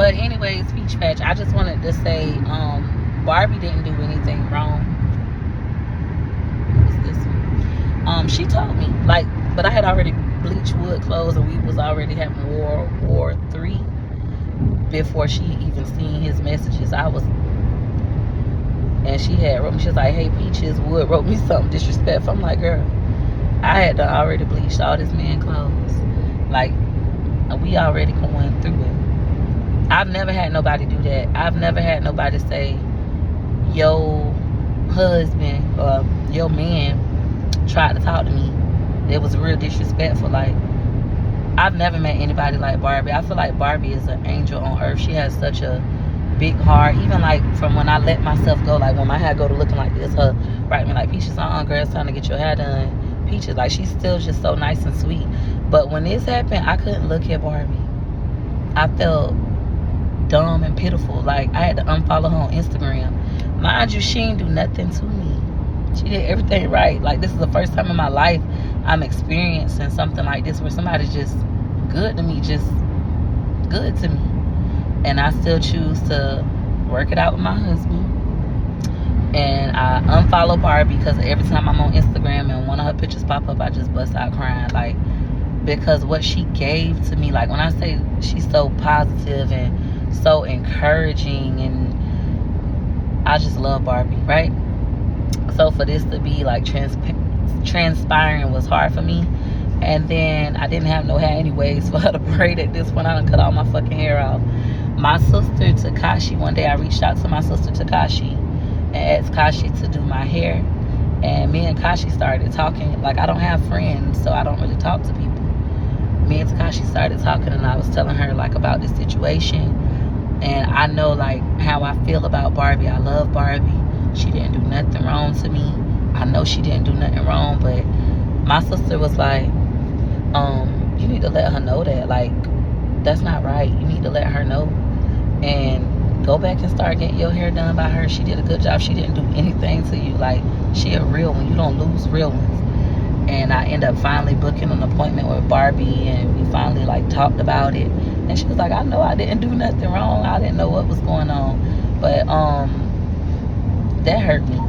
But anyways, Peach Patch, I just wanted to say, Barbie didn't do anything wrong. What's this one? She told me, like, but I had already bleached wood clothes and we was already having War 3 before she even seen his messages. And she had wrote me, she was like, hey, Peaches, Wood wrote me something disrespectful. I'm like, girl, I had done already bleached all this man clothes. Like, we already going through it. I've never had nobody do that. I've never had nobody say, your husband or your man tried to talk to me. It was real disrespectful. Like, I've never met anybody like Barbie. I feel like Barbie is an angel on earth. She has such a big heart. Even like from when I let myself go, like when my hair go to looking like this, her write me like, Peaches, girl, it's time to get your hair done. Peaches, like, she's still just so nice and sweet. But when this happened, I couldn't look at Barbie. I felt dumb and pitiful. Like, I had to unfollow her on Instagram. Mind you, she didn't do nothing to me. She did everything right. Like, this is the first time in my life I'm experiencing something like this where somebody's just good to me, just good to me. And I still choose to work it out with my husband. And I unfollow Barbie because every time I'm on Instagram and one of her pictures pop up, I just bust out crying. Like, because what she gave to me, like when I say she's so positive and so encouraging, and I just love Barbie, right? So for this to be like transpiring was hard for me. And then I didn't have no hair anyways for her to braid at this point. I done cut all my fucking hair off. My sister Takashi, one day I reached out to my sister Takashi and asked Kashi to do my hair. And me and Kashi started talking. Like, I don't have friends, so I don't really talk to people. Me and Takashi started talking, and I was telling her like about this situation. And I know like how I feel about Barbie. I love Barbie. She didn't do nothing wrong to me. I know she didn't do nothing wrong, but my sister was like, you need to let her know that. Like, that's not right. You need to let her know. And go back and start getting your hair done by her. She did a good job. She didn't do anything to you. Like, she a real one. You don't lose real ones. And I ended up finally booking an appointment with Barbie, and we finally like talked about it. And she was like, I know I didn't do nothing wrong. I didn't know what was going on. But that hurt me.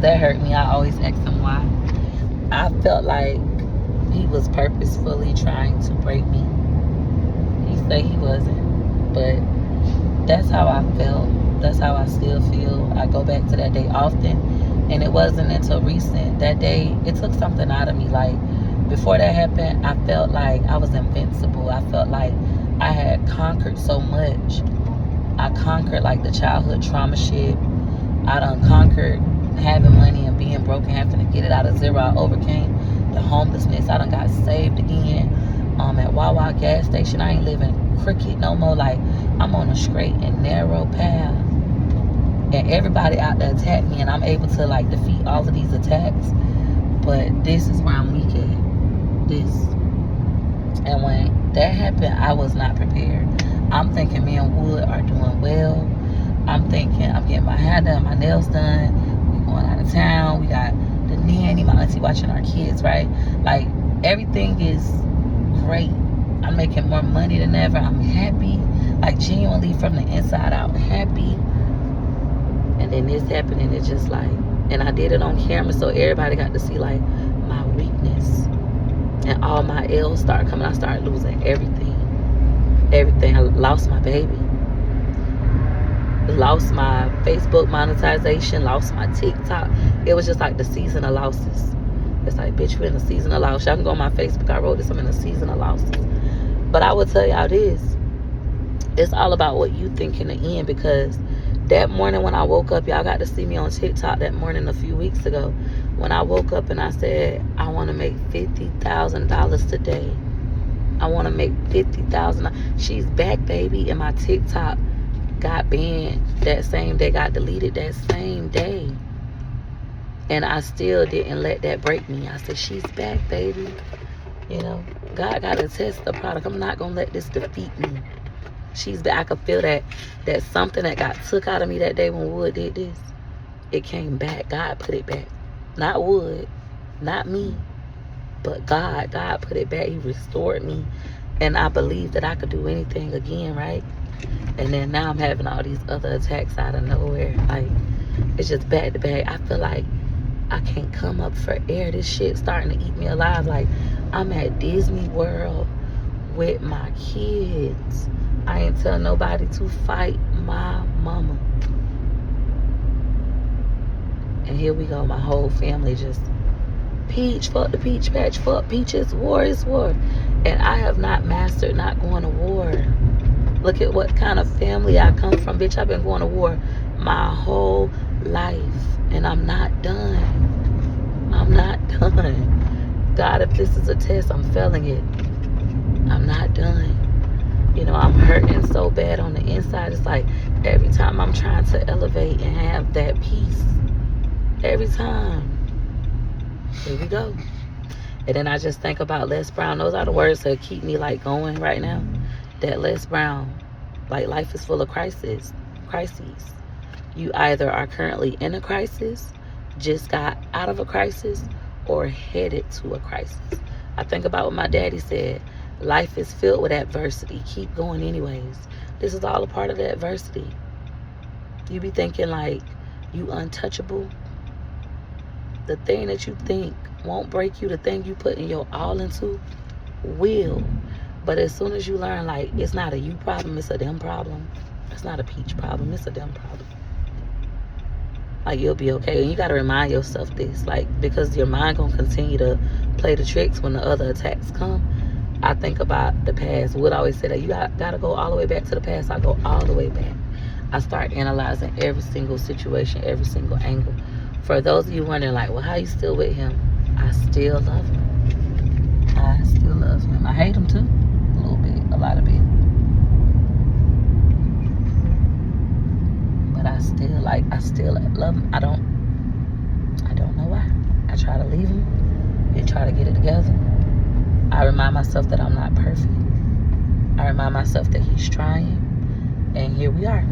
That hurt me. I always ask him why. I felt like he was purposefully trying to break me. He said he wasn't, but that's how I felt. That's how I still feel. I go back to that day often, and it wasn't until recent. That day, it took something out of me. Like, before that happened, I felt like I was invincible. I felt like I had conquered so much. I conquered like the childhood trauma shit. I done conquered having money and being broke and having to get it out of zero. I overcame the homelessness. I done got saved again. At Wawa gas station, I ain't living crooked no more. Like, I'm on a straight and narrow path. And everybody out there attack me, and I'm able to like defeat all of these attacks. But this is where I'm weak at. This. And when that happened, I was not prepared. I'm thinking me and Wood are doing well. I'm thinking I'm getting my hair done, my nails done. We going out of town. We got the nanny, my auntie watching our kids, right? Like, everything is great. I'm making more money than ever. I'm happy. Like, genuinely from the inside out happy. And then this happened, and it's just like, and I did it on camera so everybody got to see like my weakness. And all my L's started coming. I started losing everything. Everything. I lost my baby. Lost my Facebook monetization. Lost my TikTok. It was just like the season of losses. It's like, bitch, we're in a season of losses. Y'all can go on my Facebook. I wrote this. I'm in a season of losses. But I will tell y'all this. It's all about what you think in the end, because that morning when I woke up, y'all got to see me on TikTok that morning a few weeks ago. When I woke up and I said, I want to make $50,000 today. I want to make $50,000. She's back, baby. And my TikTok got banned that same day, got deleted that same day. And I still didn't let that break me. I said, she's back, baby. You know, God got to test the product. I'm not going to let this defeat me. She's back. I could feel that something that got took out of me that day when Wood did this, it came back. God put it back. Not Wood, not me, but God. God put it back. He restored me. And I believe that I could do anything again, right? And then now I'm having all these other attacks out of nowhere. Like, it's just back to back. I feel like I can't come up for air. This shit starting to eat me alive. Like, I'm at Disney World with my kids. I ain't tell nobody to fight my mama. And here we go, my whole family just, Peach, fuck the peach patch, fuck peaches, war is war. And I have not mastered not going to war. Look at what kind of family I come from. Bitch, I've been going to war my whole life. And I'm not done. I'm not done. God, if this is a test, I'm failing it. I'm not done. You know, I'm hurting so bad on the inside. It's like every time I'm trying to elevate and have that peace. Every time. Here we go. And then I just think about Les Brown. Those are the words that keep me like going right now. That Les Brown, like, life is full of crises. You either are currently in a crisis, just got out of a crisis, or headed to a crisis. I think about what my daddy said. Life is filled with adversity. Keep going anyways. This is all a part of the adversity. You be thinking like you untouchable. The thing that you think won't break you, the thing you put in your all into, will. But as soon as you learn, like, it's not a you problem, it's a them problem. It's not a peach problem, it's a them problem. Like, you'll be okay. And you got to remind yourself this, like, because your mind going to continue to play the tricks when the other attacks come. I think about the past. Would always say that you got to go all the way back to the past. I go all the way back. I start analyzing every single situation, every single angle. For those of you wondering, like, well, how you still with him? I still love him. I still love him. I hate him too. A little bit. A lot of bit. But I still love him. I don't know why. I try to leave him. And try to get it together. I remind myself that I'm not perfect. I remind myself that he's trying. And here we are.